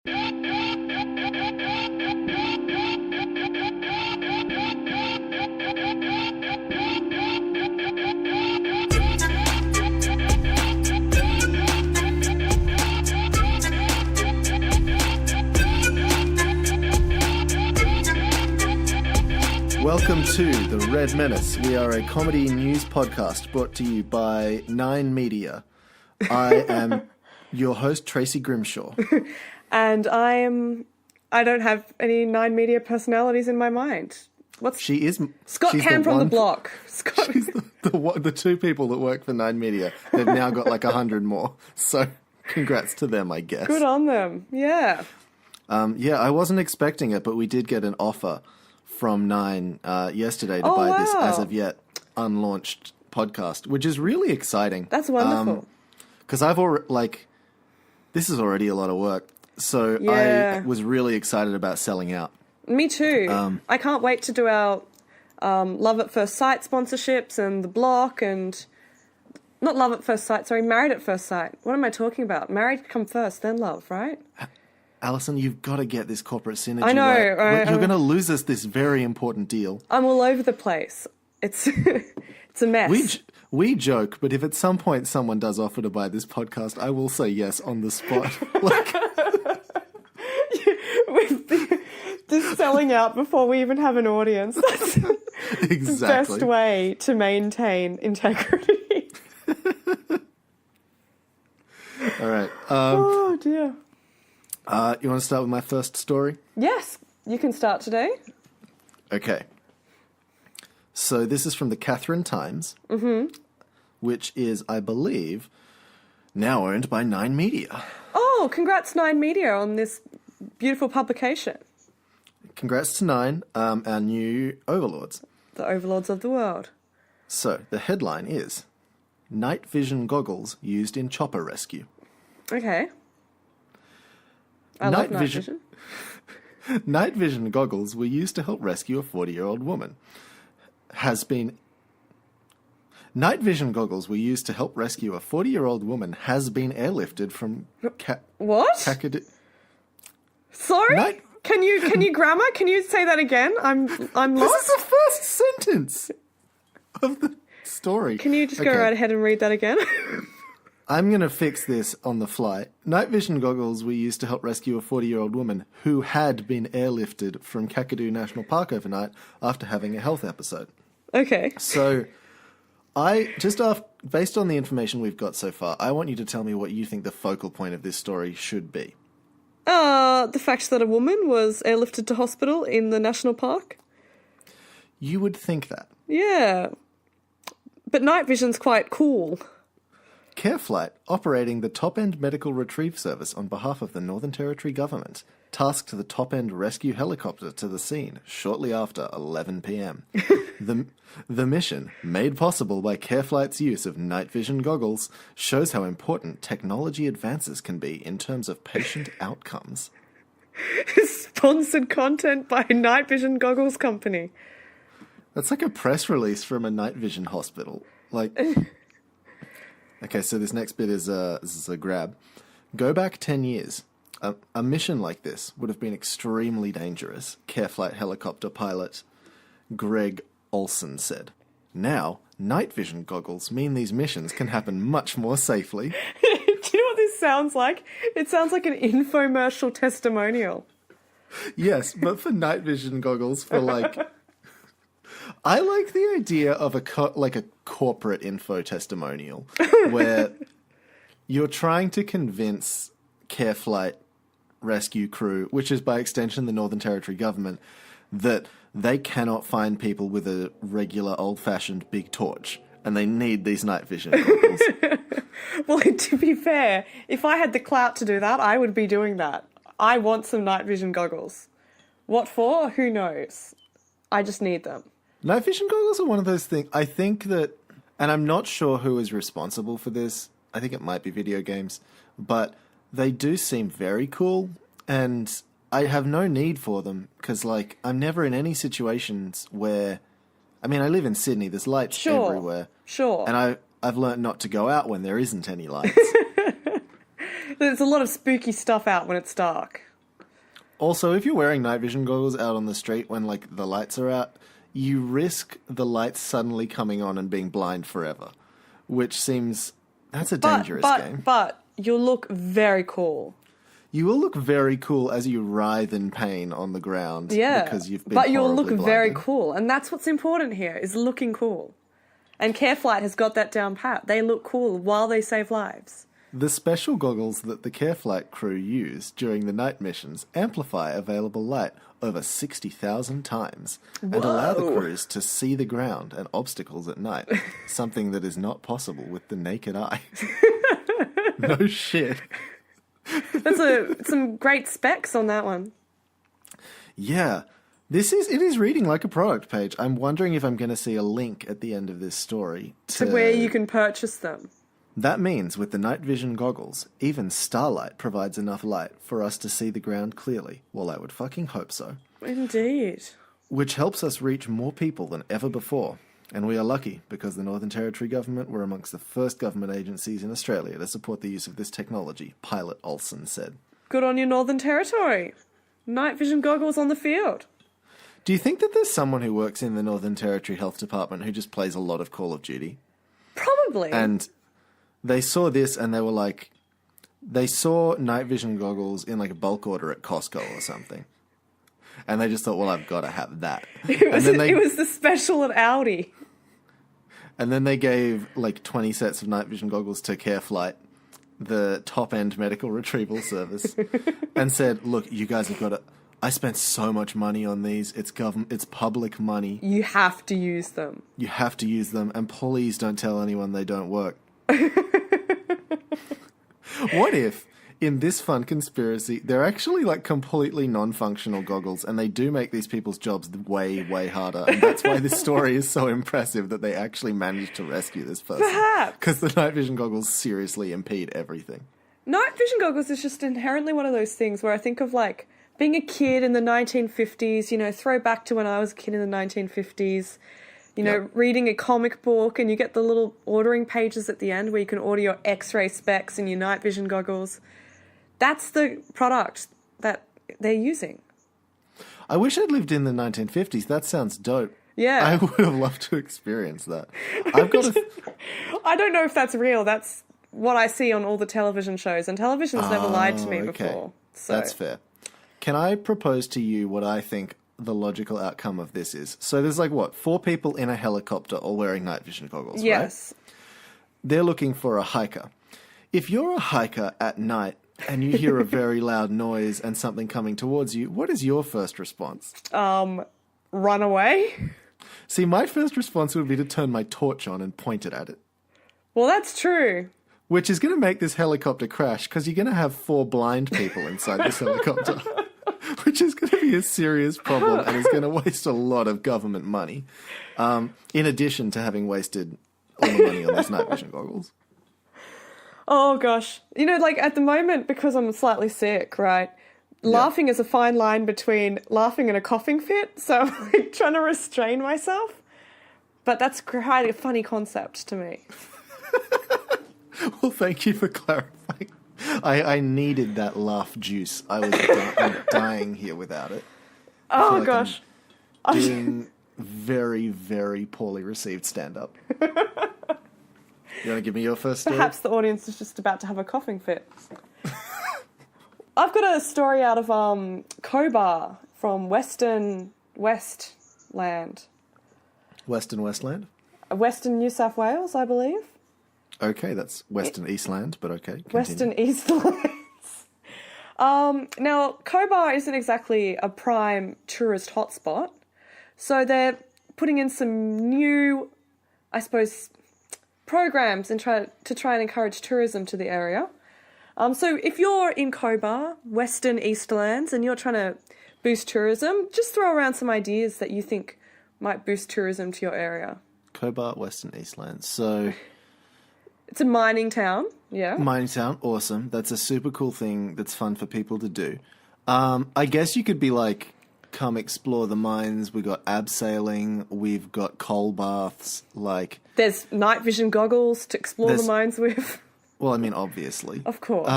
Welcome to The Red Menace. We are a comedy news podcast brought to you by Nine Media. I am your host, Tracy Grimshaw. And I don't have any Nine Media personalities in my mind. She is Scott Cam from the block. Scott. She's the two people that work for Nine Media. They've now got like 100 more. So congrats to them, I guess. Good on them. Yeah. I wasn't expecting it, but we did get an offer from Nine yesterday to buy this as of yet unlaunched podcast, which is really exciting. That's wonderful. Because I've already, this is already a lot of work. So Yeah. I was really excited about selling out. Me too. I can't wait to do our Love at First Sight sponsorships and the block and... Not Love at First Sight, sorry, Married at First Sight. What am I talking about? Married come first, then love, right? Alison, you've got to get this corporate synergy I know. right. You're going to lose us this very important deal. I'm all over the place. It's it's a mess. We joke, but if at some point someone does offer to buy this podcast, I will say yes on the spot. Just selling out before we even have an audience. That's Exactly. the best way to maintain integrity. All right. Oh, dear. You want to start with my first story? Yes, you can start today. Okay. So this is from the Catherine Times, which is, I believe, now owned by Nine Media. Oh, congrats, Nine Media, on this beautiful publication. Congrats to Nine, our new overlords. The overlords of the world. So the headline is, Night Vision Goggles Used in Chopper Rescue. Okay. I love night vision. Night vision goggles were used to help rescue a 40-year-old woman. Night vision goggles were used to help rescue a 40-year-old woman has been airlifted from What? Kakadu. Sorry? Can you grammar? Can you say that again? I'm This lost. is the first sentence of the story. Can you just go right ahead and read that again? I'm going to fix this on the fly. Night vision goggles were used to help rescue a 40-year-old woman who had been airlifted from Kakadu National Park overnight after having a health episode. Okay. So, based on the information we've got so far, I want you to tell me what you think the focal point of this story should be. The fact that a woman was airlifted to hospital in the national park? You would think that. Yeah. But night vision's quite cool. CareFlight, operating the Top-End Medical Retrieve Service on behalf of the Northern Territory Government, tasked the Top-End Rescue Helicopter to the scene shortly after 11 p.m. The mission, made possible by CareFlight's use of night vision goggles, shows how important technology advances can be in terms of patient outcomes. Sponsored content by Night Vision Goggles Company. That's like a press release from a night vision hospital. Okay, so this next bit is a grab. Go back 10 years. A mission like this would have been extremely dangerous, CareFlight helicopter pilot Greg Olson said. Now, night vision goggles mean these missions can happen much more safely. Do you know what this sounds like? It sounds like an infomercial testimonial. Yes, but for night vision goggles, for I like the idea of a corporate info testimonial where you're trying to convince CareFlight rescue crew, which is by extension the Northern Territory government, that they cannot find people with a regular old-fashioned big torch and they need these night vision goggles. Well, to be fair, if I had the clout to do that, I would be doing that. I want some night vision goggles. What for? Who knows? I just need them. Night vision goggles are one of those things. I think that, and I'm not sure who is responsible for this. I think it might be video games, but they do seem very cool, and I have no need for them because, I'm never in any situations where, I live in Sydney. There's lights everywhere. Sure. And I've learnt not to go out when there isn't any lights. There's a lot of spooky stuff out when it's dark. Also, if you're wearing night vision goggles out on the street when, like, the lights are out, you risk the lights suddenly coming on and being blind forever, which seems... That's a dangerous game. But you'll look very cool. You will look very cool as you writhe in pain on the ground. Yeah, because you've been but you'll look horribly very blinded. cool. And that's what's important here, is looking cool. And Careflight has got that down pat. They look cool while they save lives. The special goggles that the Careflight crew use during the night missions amplify available light over 60,000 times and allow the crews to see the ground and obstacles at night, something that is not possible with the naked eye. No shit. That's some great specs on that one. Yeah. It is reading like a product page. I'm wondering if I'm going to see a link at the end of this story To where you can purchase them. That means with the night vision goggles, even starlight provides enough light for us to see the ground clearly. Well, I would fucking hope so. Indeed. Which helps us reach more people than ever before. And we are lucky because the Northern Territory government were amongst the first government agencies in Australia to support the use of this technology, Pilot Olsen said. Good on your Northern Territory. Night vision goggles on the field. Do you think that there's someone who works in the Northern Territory Health Department who just plays a lot of Call of Duty? Probably. And they saw this and they were like, they saw night vision goggles in like a bulk order at Costco or something. And they just thought, well, I've got to have that. It was the special at Audi. And then they gave like 20 sets of night vision goggles to Careflight, the top-end medical retrieval service, and said, look, you guys have got to... I spent so much money on these. It's public money. You have to use them. You have to use them. And please don't tell anyone they don't work. What if, in this fun conspiracy, they're actually like completely non-functional goggles and they do make these people's jobs way, way harder. And that's why this story is so impressive that they actually managed to rescue this person. Perhaps. Because the night vision goggles seriously impede everything. Night vision goggles is just inherently one of those things where I think of like being a kid in the 1950s, you know, throw back to when I was a kid in the 1950s, you know, reading a comic book and you get the little ordering pages at the end where you can order your X-ray specs and your night vision goggles. That's the product that they're using. I wish I'd lived in the 1950s. That sounds dope. Yeah. I would have loved to experience that. I've got to... I don't know if that's real. That's what I see on all the television shows, and television's never lied to me before. So. That's fair. Can I propose to you what I think the logical outcome of this is? So there's like, what, 4 people in a helicopter all wearing night vision goggles, yes. Right? They're looking for a hiker. If you're a hiker at night and you hear a very loud noise and something coming towards you, what is your first response? Run away. See, my first response would be to turn my torch on and point it at it. Well, that's true. Which is going to make this helicopter crash because you're going to have 4 blind people inside this helicopter. Which is going to be a serious problem and is going to waste a lot of government money. In addition to having wasted all the money on these night vision goggles. Oh, gosh. You know, like, at the moment, because I'm slightly sick, right, laughing is a fine line between laughing and a coughing fit, so I'm like, trying to restrain myself. But that's quite a funny concept to me. Well, thank you for clarifying. I needed that laugh juice. I was I'm dying here without it. Oh, like gosh. I'm doing very, very poorly received stand-up. You want to give me your first story? Perhaps the audience is just about to have a coughing fit. I've got a story out of Cobar from Western Westland. Western Westland? Western New South Wales, I believe. Okay, that's Western Eastland, but okay. Continue. Western Eastlands. Now, Cobar isn't exactly a prime tourist hotspot, so they're putting in some new, I suppose, programs and try and encourage tourism to the area. So if you're in Cobar, Western Eastlands, and you're trying to boost tourism, just throw around some ideas that you think might boost tourism to your area. Cobar, Western Eastlands. So... It's a mining town, yeah. Mining town, awesome. That's a super cool thing that's fun for people to do. I guess you could be like, come explore the mines. We've got abseiling. We've got coal baths. Like, there's night vision goggles to explore the mines with. Well, I mean, obviously. Of course.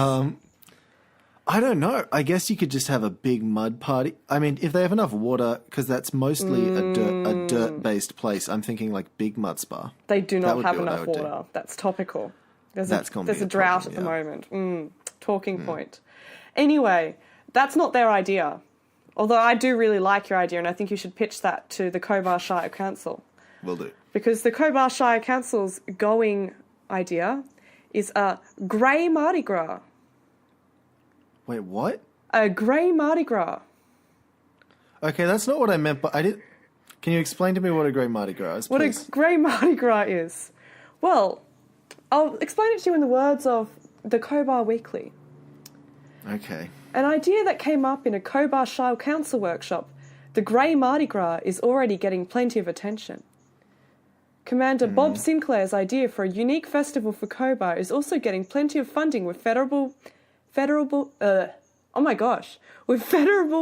I don't know. I guess you could just have a big mud party. I mean, if they have enough water, because that's mostly a dirt-based place. I'm thinking like big mud spa. They do not have enough water. That's topical. There's a drought at the moment. Talking point. Anyway, that's not their idea. Although I do really like your idea, and I think you should pitch that to the Cobar Shire Council. Will do. Because the Cobar Shire Council's going idea is a grey Mardi Gras. Wait, what? A grey Mardi Gras. Okay, that's not what I meant, but I did... Can you explain to me what a grey Mardi Gras is, please? What a grey Mardi Gras is? Well, I'll explain it to you in the words of the Cobar Weekly. Okay. An idea that came up in a Cobar Shire Council workshop, the grey Mardi Gras is already getting plenty of attention. Commander Bob Sinclair's idea for a unique festival for Cobar is also getting plenty of funding with federal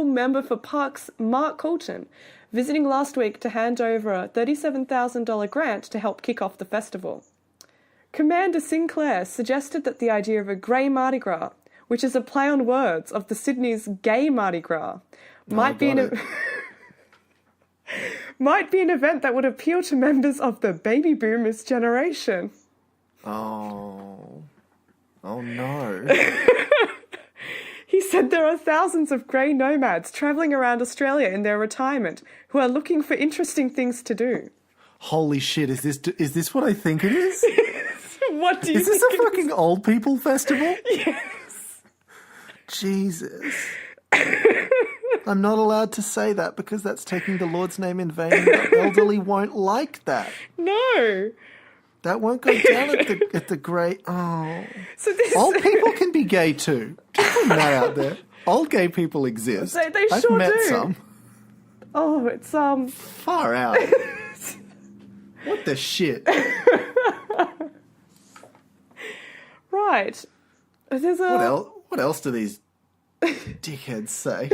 member for Parks Mark Colton visiting last week to hand over a $37,000 grant to help kick off the festival. Commander Sinclair suggested that the idea of a grey Mardi Gras, which is a play on words of the Sydney's gay Mardi Gras, might be an event that would appeal to members of the baby boomers generation. Oh no. He said there are thousands of grey nomads travelling around Australia in their retirement who are looking for interesting things to do. Holy shit, is this what I think it is? What do you think? Is this a fucking old people festival? Yes. Jesus. I'm not allowed to say that because that's taking the Lord's name in vain. The elderly won't like that. No. That won't go down at the grey... Oh. So this... Old people can be gay too. Just putting that out there. Old gay people exist. They I've sure met do. some. Oh, it's... Far out. What the shit? Right. There's a... What else do these dickheads say?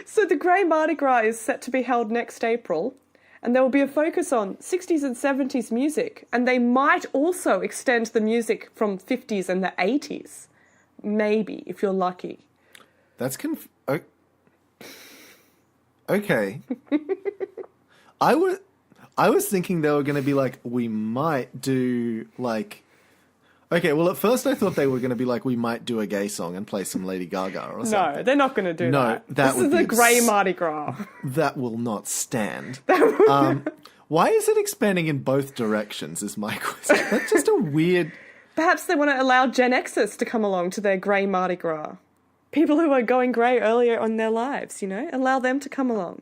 So the Grey Mardi Gras is set to be held next April, and there will be a focus on 60s and 70s music, and they might also extend the music from 50s and the 80s. Maybe, if you're lucky. That's okay. I was thinking they were going to be like, we might do like... Okay, well, at first I thought they were going to be like, we might do a gay song and play some Lady Gaga or something. No, they're not going to do that. This is the Grey Mardi Gras. That will not stand. Why is it expanding in both directions is my question. That's just a weird... Perhaps they want to allow Gen Xers to come along to their Grey Mardi Gras. People who are going grey earlier in their lives, you know? Allow them to come along.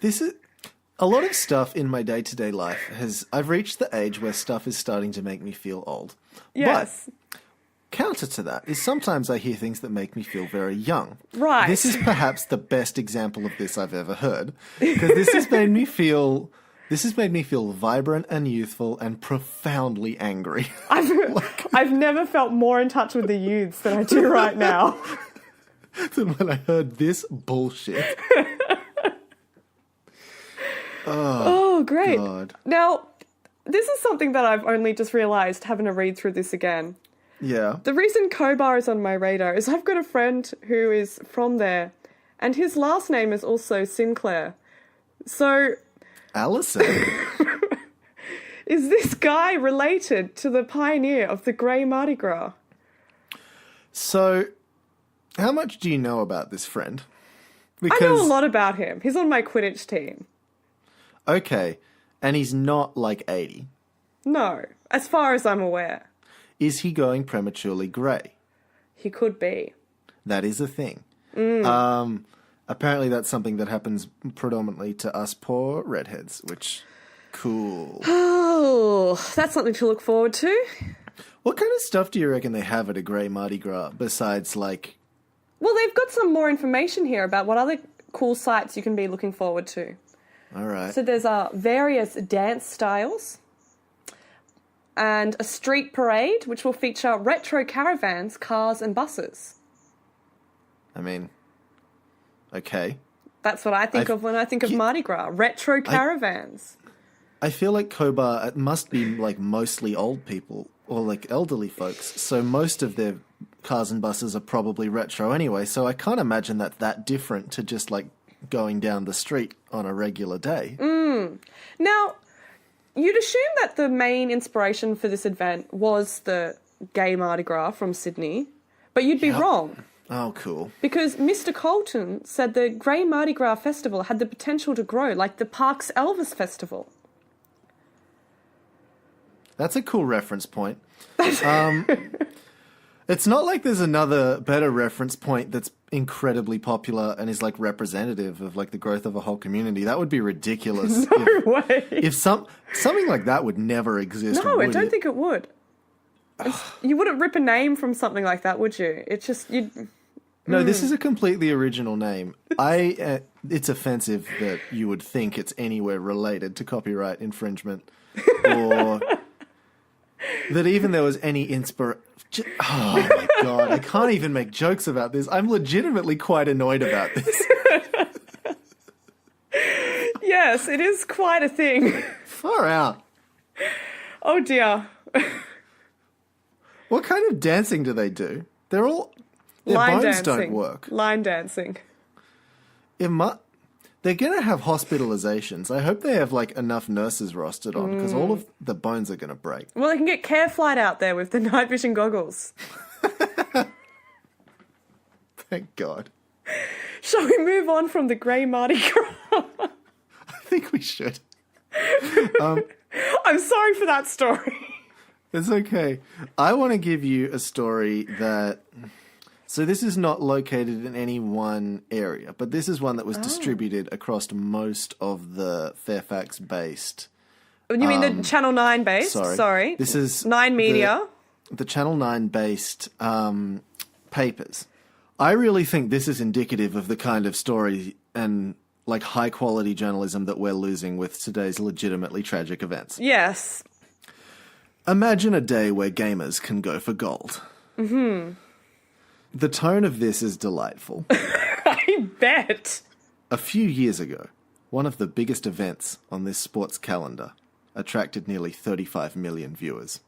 This is... A lot of stuff in my day-to-day life I've reached the age where stuff is starting to make me feel old. Yes. But counter to that is sometimes I hear things that make me feel very young. Right. This is perhaps the best example of this I've ever heard. Because this has made me feel vibrant and youthful and profoundly angry. I've never felt more in touch with the youths than I do right now. Than when I heard this bullshit. Oh, great. God. Now, this is something that I've only just realised having to read through this again. Yeah. The reason Cobar is on my radar is I've got a friend who is from there, and his last name is also Sinclair. So... Allison? Is this guy related to the pioneer of the Grey Mardi Gras? So, how much do you know about this friend? I know a lot about him. He's on my Quidditch team. Okay, and he's not like 80. No, as far as I'm aware. Is he going prematurely grey? He could be. That is a thing. Apparently that's something that happens predominantly to us poor redheads, which, cool. Oh, that's something to look forward to. What kind of stuff do you reckon they have at a grey Mardi Gras besides, like... Well, they've got some more information here about what other cool sights you can be looking forward to. All right. So there's various dance styles and a street parade, which will feature retro caravans, cars and buses. I mean, okay. That's what I think of when I think of Mardi Gras. Retro caravans. I feel like Cobar, it must be like mostly old people. or like elderly folks, so most of their cars and buses are probably retro anyway, so I can't imagine that different to just like going down the street on a regular day. Now, you'd assume that the main inspiration for this event was the gay Mardi Gras from Sydney, but you'd be wrong. Oh, cool. Because Mr. Colton said the Grey Mardi Gras Festival had the potential to grow like the Parks Elvis Festival. That's a cool reference point. It's not like there's another better reference point that's incredibly popular and is like representative of like the growth of a whole community. That would be ridiculous. No way. If something like that would never exist. No, I don't think it would. You wouldn't rip a name from something like that, would you? It's just you'd. No, this is a completely original name. It's offensive that you would think it's anywhere related to copyright infringement, or that even there was any inspiration. Oh my god, I can't even make jokes about this. I'm legitimately quite annoyed about this. Yes, it is quite a thing. Far out. Oh dear. What kind of dancing do they do? Their Line bones dancing. don't work. Line dancing. They're going to have hospitalizations. I hope they have like enough nurses rostered on, because all of the bones are going to break. Well, they can get Care Flight out there with the night vision goggles. Thank God. Shall we move on from the Grey Mardi Gras? I think we should. I'm sorry for that story. It's okay. I want to give you a story that... So this is not located in any one area, but this is one that was distributed across most of the Fairfax-based... You mean the Channel 9 based? Sorry. This is... 9 Media. The Channel 9-based papers. I really think this is indicative of the kind of story and like high-quality journalism that we're losing with today's legitimately tragic events. Yes. Imagine a day where gamers can go for gold. Mm-hmm. The tone of this is delightful. I bet. A few years ago, one of the biggest events on this sports calendar attracted nearly 35 million viewers.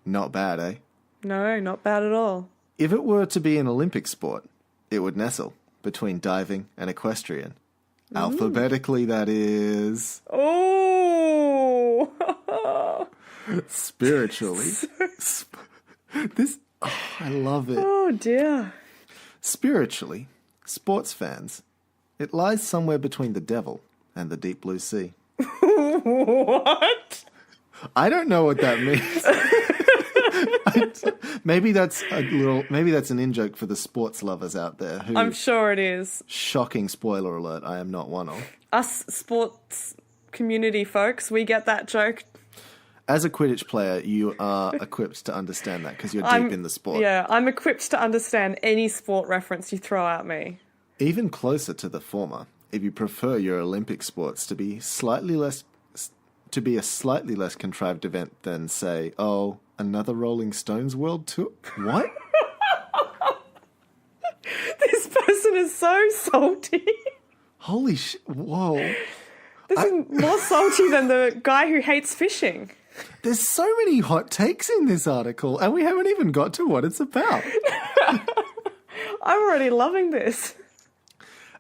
Not bad, eh? No, not bad at all. If it were to be an Olympic sport, it would nestle between diving and equestrian. Alphabetically, that is... Oh! Spiritually. I love it. Oh, dear. Spiritually, sports fans, it lies somewhere between the devil and the deep blue sea. What? I don't know what that means. Maybe that's an in-joke for the sports lovers out there. Who, I'm sure it is. Shocking spoiler alert, I am not one of. Us sports community folks, we get that joke. As a Quidditch player, you are equipped to understand that because you're deep in the sport. Yeah, I'm equipped to understand any sport reference you throw at me. Even closer to the former, if you prefer your Olympic sports to be a slightly less contrived event than, say, another Rolling Stones world tour. What? This person is so salty. Holy shit! Whoa! This is more salty than the guy who hates fishing. There's so many hot takes in this article, and we haven't even got to what it's about. I'm already loving this.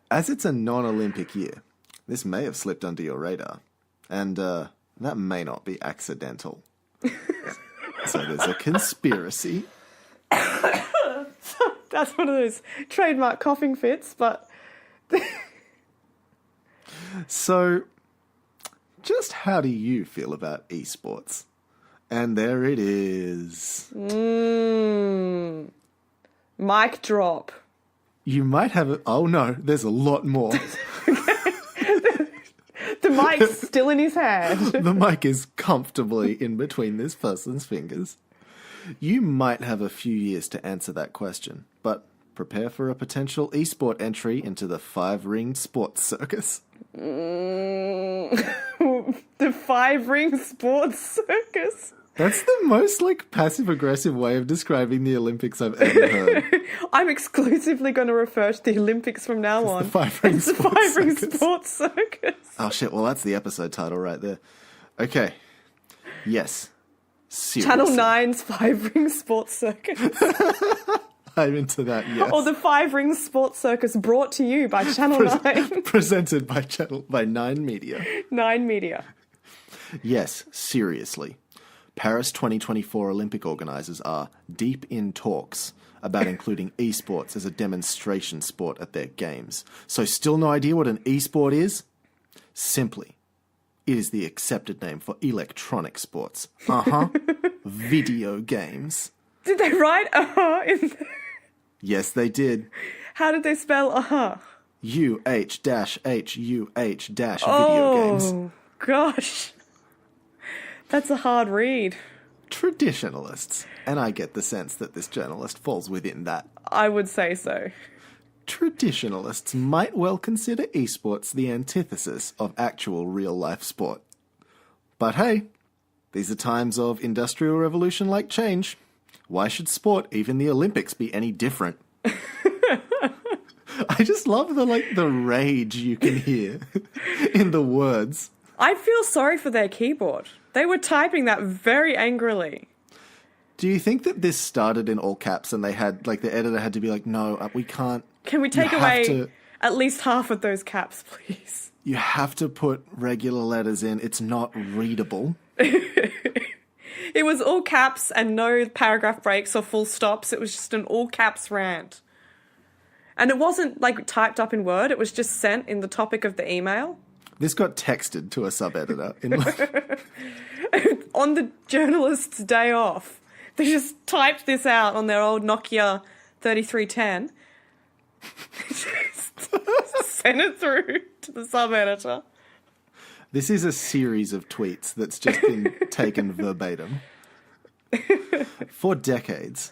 As it's a non-Olympic year, this may have slipped under your radar, and that may not be accidental. So there's a conspiracy. That's one of those trademark coughing fits, but... So, just how do you feel about esports? And there it is. Mic drop. You might have it. Oh no, there's a lot more. The mic's still in his hand. The mic is comfortably in between this person's fingers. You might have a few years to answer that question, but prepare for a potential esport entry into the 5-ring sports circus. The 5-ring sports circus. That's the most passive-aggressive way of describing the Olympics I've ever heard. I'm exclusively going to refer to the Olympics from now on. The 5-ring it's the 5-ring sports circus. Oh shit, well that's the episode title right there. Okay. Yes. Seriously. Channel 9's 5-ring sports circus. I'm into that, yes. Or the 5-ring sports circus brought to you by Channel 9. Presented by 9 Media. 9 Media. Yes, seriously. Paris 2024 Olympic organisers are deep in talks about including esports as a demonstration sport at their games. So still no idea what an esport is? Simply, it is the accepted name for electronic sports. Video games. Did they write in there? Yes, they did. How did they spell UH-HUH-video games. Oh, gosh. That's a hard read. Traditionalists. And I get the sense that this journalist falls within that. I would say so. Traditionalists might well consider esports the antithesis of actual real-life sport. But hey, these are times of industrial revolution-like change. Why should sport, even the Olympics, be any different? I just love the rage you can hear in the words. I feel sorry for their keyboard. They were typing that very angrily. Do you think that this started in all caps and they had, the editor had to be like, no, we can't. Can we take away at least half of those caps, please? You have to put regular letters in. It's not readable. It was all caps and no paragraph breaks or full stops. It was just an all caps rant. And it wasn't typed up in Word. It was just sent in the topic of the email. This got texted to a sub-editor. On the journalist's day off. They just typed this out on their old Nokia 3310. Sent it through to the sub-editor. This is a series of tweets that's just been taken verbatim. For decades,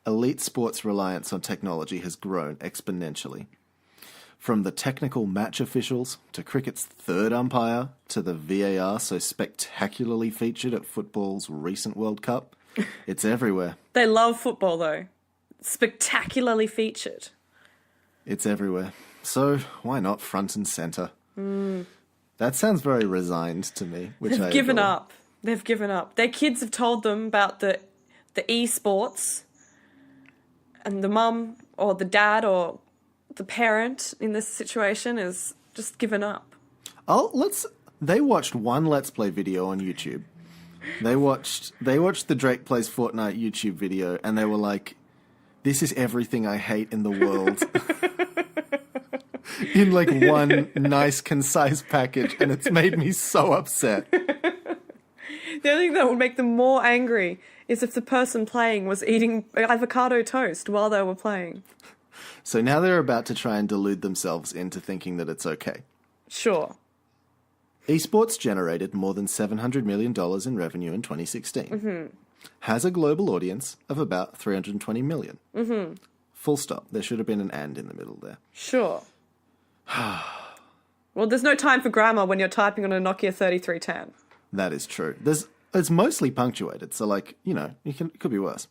elite sports' reliance on technology has grown exponentially. From the technical match officials to cricket's third umpire to the VAR so spectacularly featured at football's recent World Cup, it's everywhere. They love football, though. Spectacularly featured. It's everywhere. So why not front and centre? That sounds very resigned to me. They've given up. They've given up. Their kids have told them about the esports, and the mum or the dad or the parent in this situation is just given up. They watched one Let's Play video on YouTube. They watched the Drake Plays Fortnite YouTube video, and they were like, "This is everything I hate in the world." In one nice, concise package, and it's made me so upset. The only thing that would make them more angry is if the person playing was eating avocado toast while they were playing. So now they're about to try and delude themselves into thinking that it's okay. Sure. Esports generated more than $700 million in revenue in 2016. Mm-hmm. Has a global audience of about 320 million. Mm-hmm. Full stop. There should have been an and in the middle there. Sure. Well, there's no time for grammar when you're typing on a Nokia 3310. That is true. It's mostly punctuated, so it could be worse.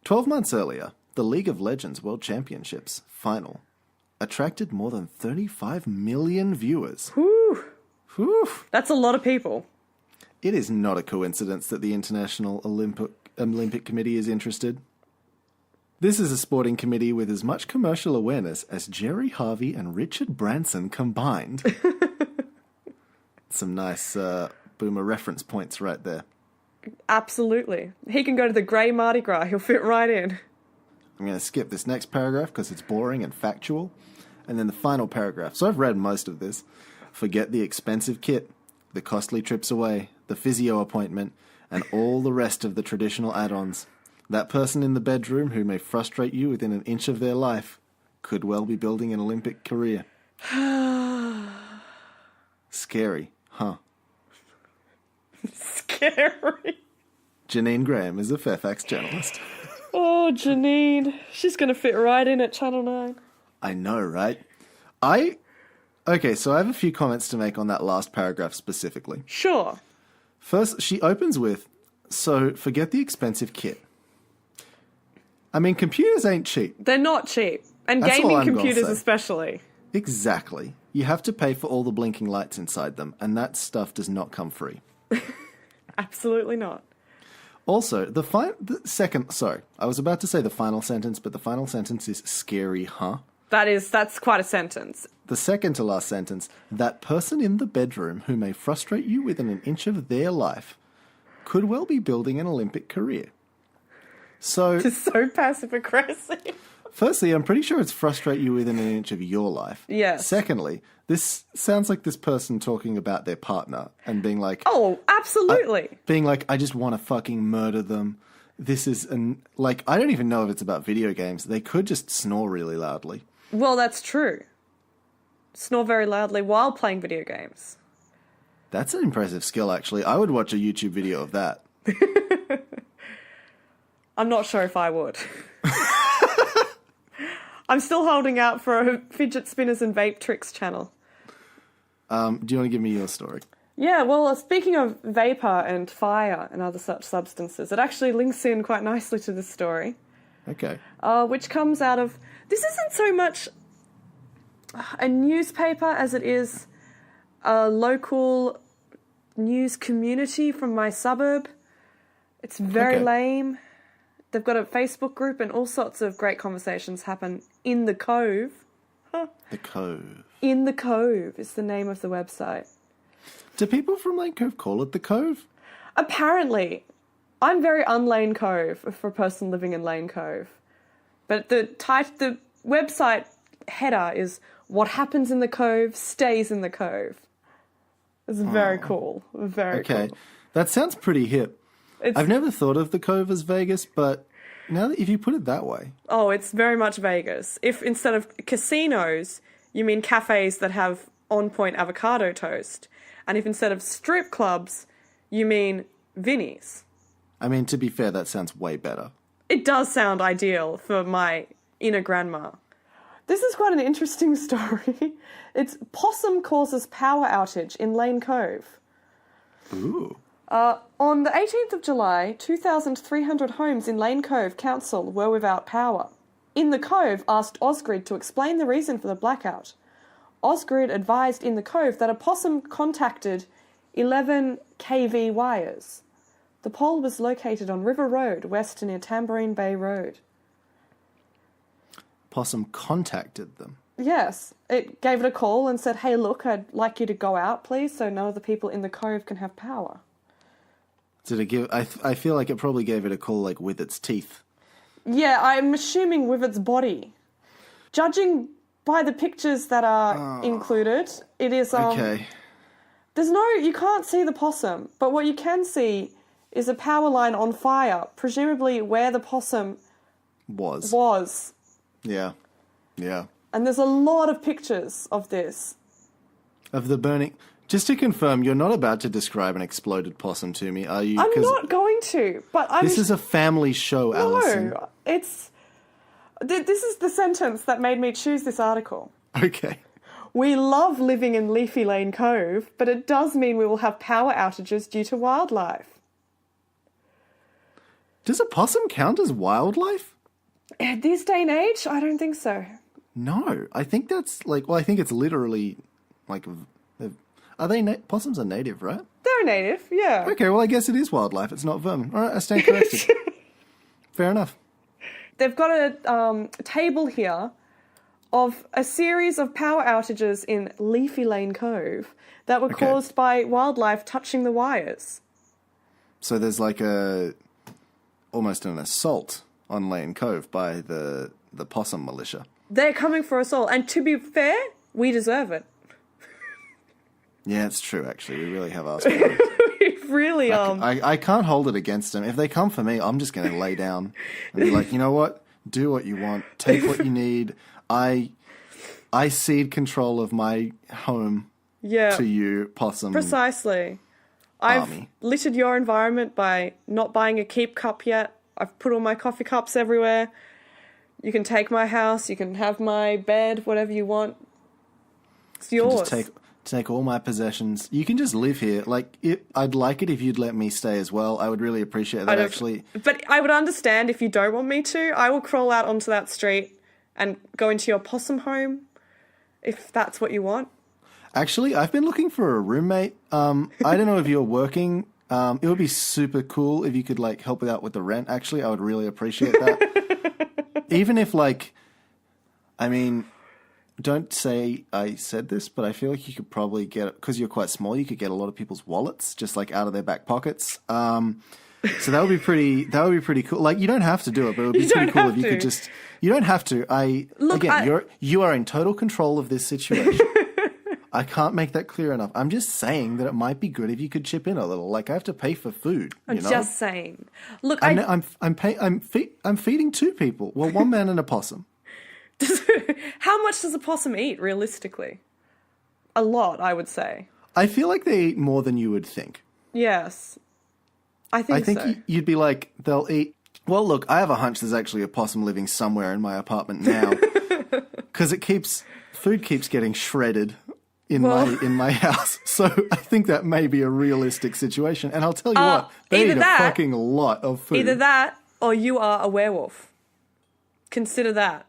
12 months earlier, the League of Legends World Championships final attracted more than 35 million viewers. Whew. Whew. That's a lot of people. It is not a coincidence that the International Olympic Committee is interested. This is a sporting committee with as much commercial awareness as Jerry Harvey and Richard Branson combined. Some nice boomer reference points right there. Absolutely. He can go to the grey Mardi Gras. He'll fit right in. I'm going to skip this next paragraph because it's boring and factual. And then the final paragraph. So I've read most of this. Forget the expensive kit, the costly trips away, the physio appointment, and all the rest of the traditional add-ons. That person in the bedroom who may frustrate you within an inch of their life could well be building an Olympic career. Scary, huh? Scary. Janine Graham is a Fairfax journalist. Oh, Janine. She's going to fit right in at Channel 9. I know, right? Okay, so I have a few comments to make on that last paragraph specifically. Sure. First, she opens with, so forget the expensive kit. I mean, computers ain't cheap. They're not cheap. And That's gaming computers especially. Exactly. You have to pay for all the blinking lights inside them, and that stuff does not come free. Absolutely not. Also, the second. Sorry, I was about to say the final sentence, but the final sentence is scary, huh? That's quite a sentence. The second to last sentence: that person in the bedroom who may frustrate you within an inch of their life could well be building an Olympic career. So, It's so passive aggressive. firstly, I'm pretty sure it's frustrate you within an inch of your life. Yes. Secondly, this sounds like this person talking about their partner and being like, Oh, absolutely. I just want to fucking murder them. This is I don't even know if it's about video games. They could just snore really loudly. Well, that's true. Snore very loudly while playing video games. That's an impressive skill, actually. I would watch a YouTube video of that. I'm not sure if I would. I'm still holding out for a fidget spinners and vape tricks channel. Do you want to give me your story? Yeah, well, speaking of vapor and fire and other such substances, it actually links in quite nicely to this story. Okay. Which comes out of... This isn't so much a newspaper as it is a local news community from my suburb. It's very lame. They've got a Facebook group and all sorts of great conversations happen in the Cove. The Cove. In the Cove is the name of the website. Do people from Lane Cove call it the Cove? Apparently. I'm very un-Lane Cove for a person living in Lane Cove. But the website header is what happens in the Cove stays in the Cove. It's very cool. Very cool. Okay. That sounds pretty hip. I've never thought of the Cove as Vegas, but now that if you put it that way. Oh, it's very much Vegas. If instead of casinos, you mean cafes that have on-point avocado toast, and if instead of strip clubs, you mean Vinnie's. I mean, to be fair, that sounds way better. It does sound ideal for my inner grandma. This is quite an interesting story. It's possum causes power outage in Lane Cove. Ooh. On the 18th of July, 2,300 homes in Lane Cove Council were without power. In the Cove asked Ausgrid to explain the reason for the blackout. Ausgrid advised In the Cove that a possum contacted 11 kV wires. The pole was located on River Road, west near Tambourine Bay Road. Possum contacted them. Yes, it gave it a call and said, hey, look, I'd like you to go out, please, so none of the people in the Cove can have power. Did it give... I feel like it probably gave it a call, like, with its teeth. Yeah, I'm assuming with its body. Judging by the pictures that are included, it is... Okay. You can't see the possum, but what you can see is a power line on fire, presumably where the possum was. Yeah. Yeah. And there's a lot of pictures of this. Of the burning... Just to confirm, you're not about to describe an exploded possum to me, are you? I'm not going to, but This is a family show, Alison. No, it's... This is the sentence that made me choose this article. Okay. We love living in Leafy Lane Cove, but it does mean we will have power outages due to wildlife. Does a possum count as wildlife? At this day and age, I don't think so. No, I think that's like... Well, I think it's literally like... Are they... Possums are native, right? They're native, yeah. Okay, well, I guess it is wildlife. It's not vermin. All right, I stand corrected. Fair enough. They've got a table here of a series of power outages in Leafy Lane Cove that were caused by wildlife touching the wires. So there's like almost an assault on Lane Cove by the possum militia. They're coming for us all. And to be fair, we deserve it. Yeah, it's true, actually. We really have asked for it. Really, I can't hold it against them. If they come for me, I'm just going to lay down and be like, you know what? Do what you want. Take what you need. I cede control of my home to you, possum. Precisely. I've littered your environment by not buying a keep cup yet. I've put all my coffee cups everywhere. You can take my house. You can have my bed, whatever you want. It's yours. Just take all my possessions. You can just live here. Like, I'd like it if you'd let me stay as well. I would really appreciate that, actually. But I would understand if you don't want me to. I will crawl out onto that street and go into your possum home, if that's what you want. Actually, I've been looking for a roommate. I don't know if you're working It would be super cool if you could like help out with the rent. Actually, I would really appreciate that. Even if like, I mean, don't say I said this, but I feel like you could probably get, because you're quite small, you could get a lot of people's wallets just like out of their back pockets. So that would be pretty cool. Like, you don't have to do it, but it would be pretty cool if you could just, you don't have to. You are in total control of this situation. I can't make that clear enough. I'm just saying that it might be good if you could chip in a little. Like, I have to pay for food. I'm just saying. Look, I'm feeding two people. Well, one man and a possum. How much does a possum eat, realistically? A lot, I would say. I feel like they eat more than you would think. Yes. I think so. You'd be like, they'll eat... Well, look, I have a hunch there's actually a possum living somewhere in my apartment now. Because food keeps getting shredded in my house. So I think that may be a realistic situation. And I'll tell you what, they eat a fucking lot of food. Either that, or you are a werewolf. Consider that.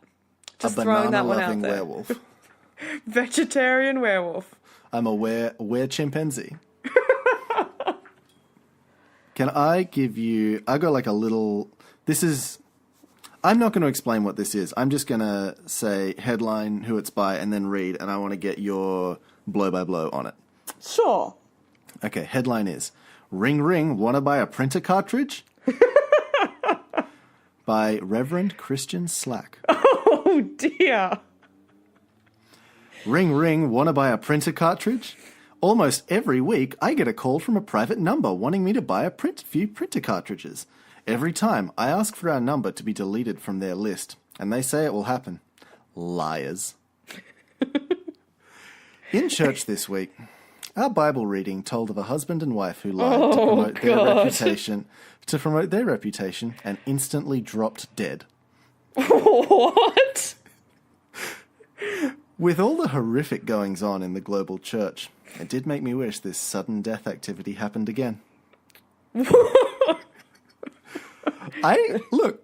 Just throwing that one out there. Werewolf. Vegetarian werewolf. I'm a were chimpanzee. Can I give you... I got like a little... This is... I'm not going to explain what this is. I'm just going to say headline, who it's by, and then read, and I want to get your blow-by-blow on it. Sure. Okay, headline is, Ring Ring, wanna buy a printer cartridge? By Reverend Christian Slack. Oh, dear. Ring Ring, wanna buy a printer cartridge? Almost every week, I get a call from a private number wanting me to buy a few printer cartridges. Every time, I ask for our number to be deleted from their list, and they say it will happen. Liars. In church this week, our Bible reading told of a husband and wife who lied to promote their reputation and instantly dropped dead. What? With all the horrific goings on in the global church, it did make me wish this sudden death activity happened again. Look,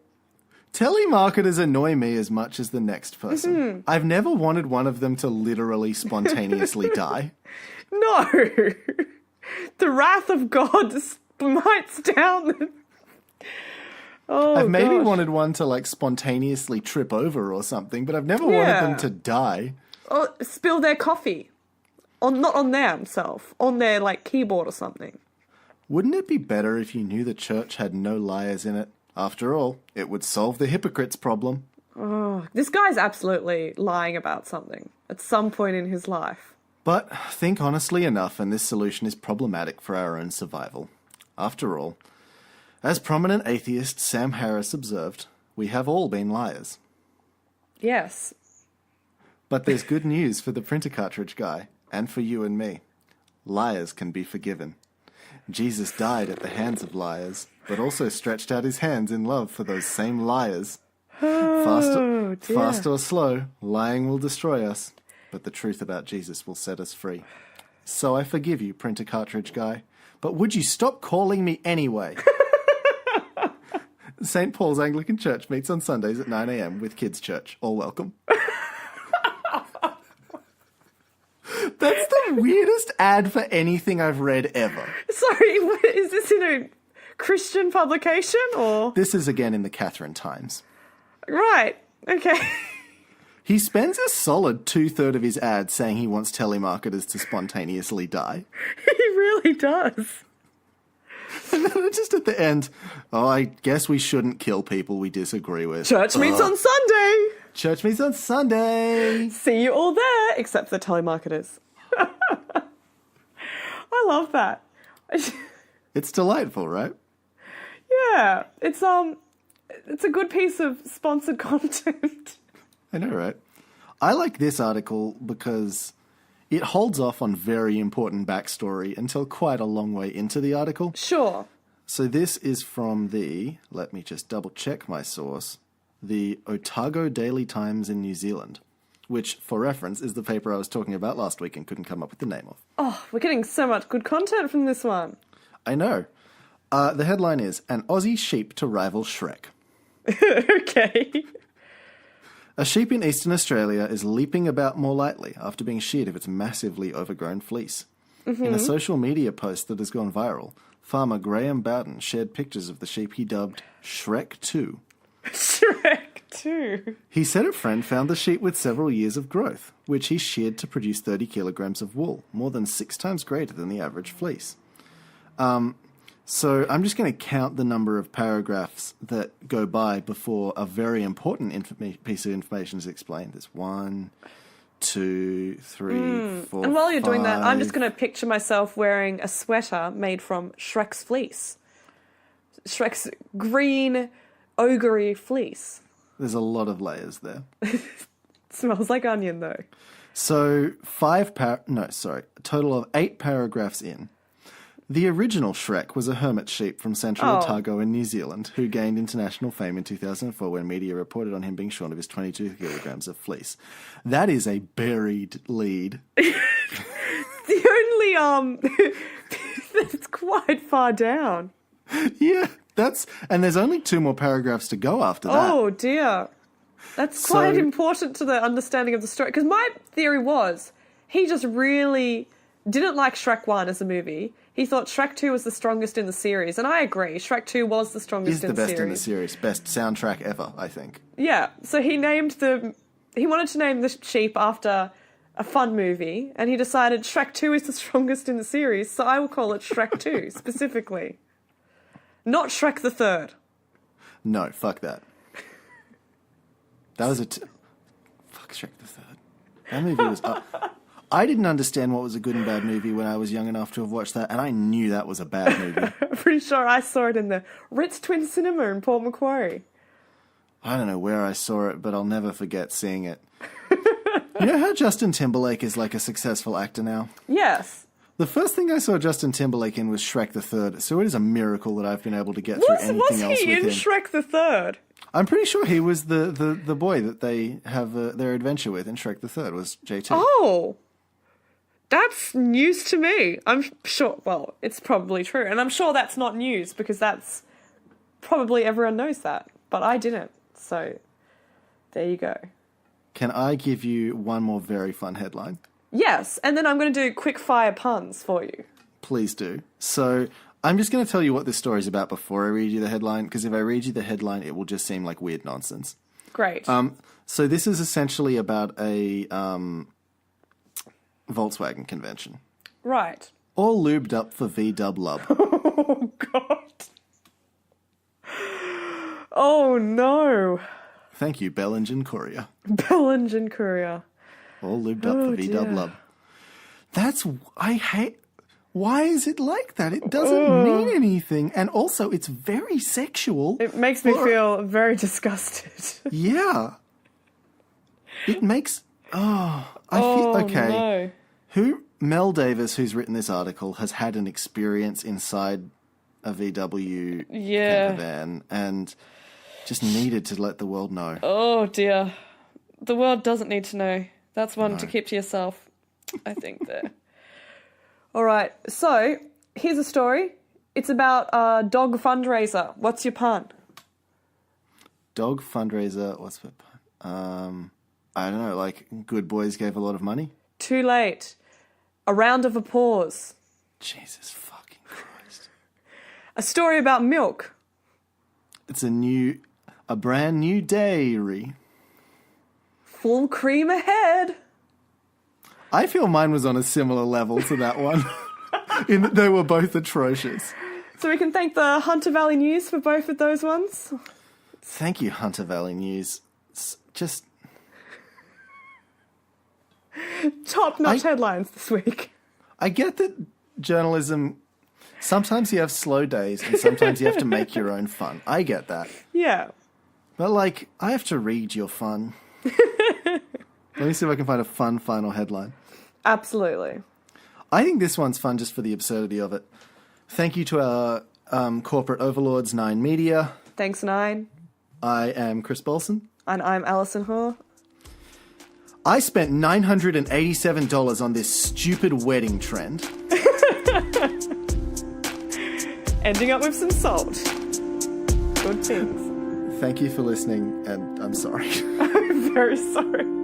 telemarketers annoy me as much as the next person. Mm-hmm. I've never wanted one of them to literally spontaneously die. No. The wrath of God smites down. I've maybe wanted one to like spontaneously trip over or something, but I've never wanted them to die. Or spill their coffee. Not on themselves, on their like keyboard or something. Wouldn't it be better if you knew the church had no liars in it? After all, it would solve the hypocrites problem. Oh, this guy's absolutely lying about something at some point in his life. But think honestly enough, and this solution is problematic for our own survival. After all, as prominent atheist Sam Harris observed, we have all been liars. Yes. But there's good news for the printer cartridge guy, and for you and me. Liars can be forgiven. Jesus died at the hands of liars, but also stretched out his hands in love for those same liars. Fast or slow, lying will destroy us, but the truth about Jesus will set us free. So I forgive you, printer cartridge guy, but would you stop calling me anyway? St. Paul's Anglican Church meets on Sundays at 9 a.m. with Kids Church. All welcome. That's the weirdest ad for anything I've read ever. Sorry, is this in a Christian publication or? This is again in the Catherine Times. Right, okay. He spends a solid 2/3 of his ad saying he wants telemarketers to spontaneously die. He really does. And then just at the end, I guess we shouldn't kill people we disagree with. Church meets on Sunday. Church meets on Sunday. See you all there, except for the telemarketers. I love that. It's delightful, right? Yeah, it's a good piece of sponsored content. I know, right? I like this article because it holds off on very important backstory until quite a long way into the article. Sure. So this is from let me just double check my source, the Otago Daily Times in New Zealand, which, for reference, is the paper I was talking about last week and couldn't come up with the name of. Oh, we're getting so much good content from this one. I know. The headline is, An Aussie Sheep to Rival Shrek. Okay. A sheep in Eastern Australia is leaping about more lightly after being sheared of its massively overgrown fleece. Mm-hmm. In a social media post that has gone viral, farmer Graham Bowden shared pictures of the sheep he dubbed Shrek 2. Shrek 2? He said a friend found the sheep with several years of growth, which he sheared to produce 30 kilograms of wool, more than 6 times greater than the average fleece. So I'm just going to count the number of paragraphs that go by before a very important piece of information is explained. There's 1, 2, 3, 4, And while you're doing that, I'm 5. just going to picture myself wearing a sweater made from Shrek's fleece. Shrek's green, ogre fleece. There's a lot of layers there. Smells like onion, though. So a total of 8 paragraphs in. The original Shrek was a hermit sheep from Central Otago in New Zealand who gained international fame in 2004 when media reported on him being shorn of his 22 kilograms of fleece. That is a buried lead. The only, that's quite far down. Yeah, and there's only 2 more paragraphs to go after that. Oh, dear. That's quite important to the understanding of the story. Because my theory was he just really didn't like Shrek 1 as a movie. He thought Shrek 2 was the strongest in the series. And I agree. Shrek 2 was the strongest in the series. Is the best in the series. Best soundtrack ever, I think. Yeah. So he wanted to name the sheep after a fun movie. And he decided Shrek 2 is the strongest in the series. So I will call it Shrek 2 specifically. Not Shrek the Third. No, fuck that. That was fuck Shrek the Third. That movie was... I didn't understand what was a good and bad movie when I was young enough to have watched that, and I knew that was a bad movie. I'm pretty sure I saw it in the Ritz Twin Cinema in Port Macquarie. I don't know where I saw it, but I'll never forget seeing it. You know how Justin Timberlake is like a successful actor now? Yes. The first thing I saw Justin Timberlake in was Shrek the Third, so it is a miracle that I've been able to get through anything else with him. Was he in Shrek the Third? I'm pretty sure he was the boy that they have their adventure with in Shrek the Third was JT. Oh! That's news to me. I'm sure, well, it's probably true. And I'm sure that's not news because that's probably everyone knows that. But I didn't. So there you go. Can I give you one more very fun headline? Yes. And then I'm going to do quick fire puns for you. Please do. So I'm just going to tell you what this story is about before I read you the headline, because if I read you the headline, it will just seem like weird nonsense. Great. So this is essentially about a Volkswagen convention. Right. All lubed up for V-dub lub. Oh, God. Oh, no. Thank you, Bell Engine Courier. Bell Engine Courier. All lubed up for V-dub lub. I hate... Why is it like that? It doesn't mean anything. And also, it's very sexual. It makes me feel very disgusted. Yeah. It makes... I feel... Okay. No. Mel Davis, who's written this article, has had an experience inside a VW camper van and just needed to let the world know. Oh, dear. The world doesn't need to know. That's one to keep to yourself, I think, there. All right, so here's a story. It's about a dog fundraiser. What's your pun? Dog fundraiser, what's the pun? I don't know, like good boys gave a lot of money? Too late. A round of applause. Jesus fucking Christ. A story about milk. It's a brand new dairy. Full cream ahead. I feel mine was on a similar level to that one. In that they were both atrocious. So we can thank the Hunter Valley News for both of those ones. Thank you, Hunter Valley News. Just... Top-notch headlines this week. I get that journalism, sometimes you have slow days and sometimes you have to make your own fun. I get that. Yeah. But, like, I have to read your fun. Let me see if I can find a fun final headline. Absolutely. I think this one's fun just for the absurdity of it. Thank you to our corporate overlords, Nine Media. Thanks, Nine. I am Chris Bolson. And I'm Alison Hoare. I spent $987 on this stupid wedding trend. Ending up with some salt. Good things. Thank you for listening, and I'm sorry. I'm very sorry.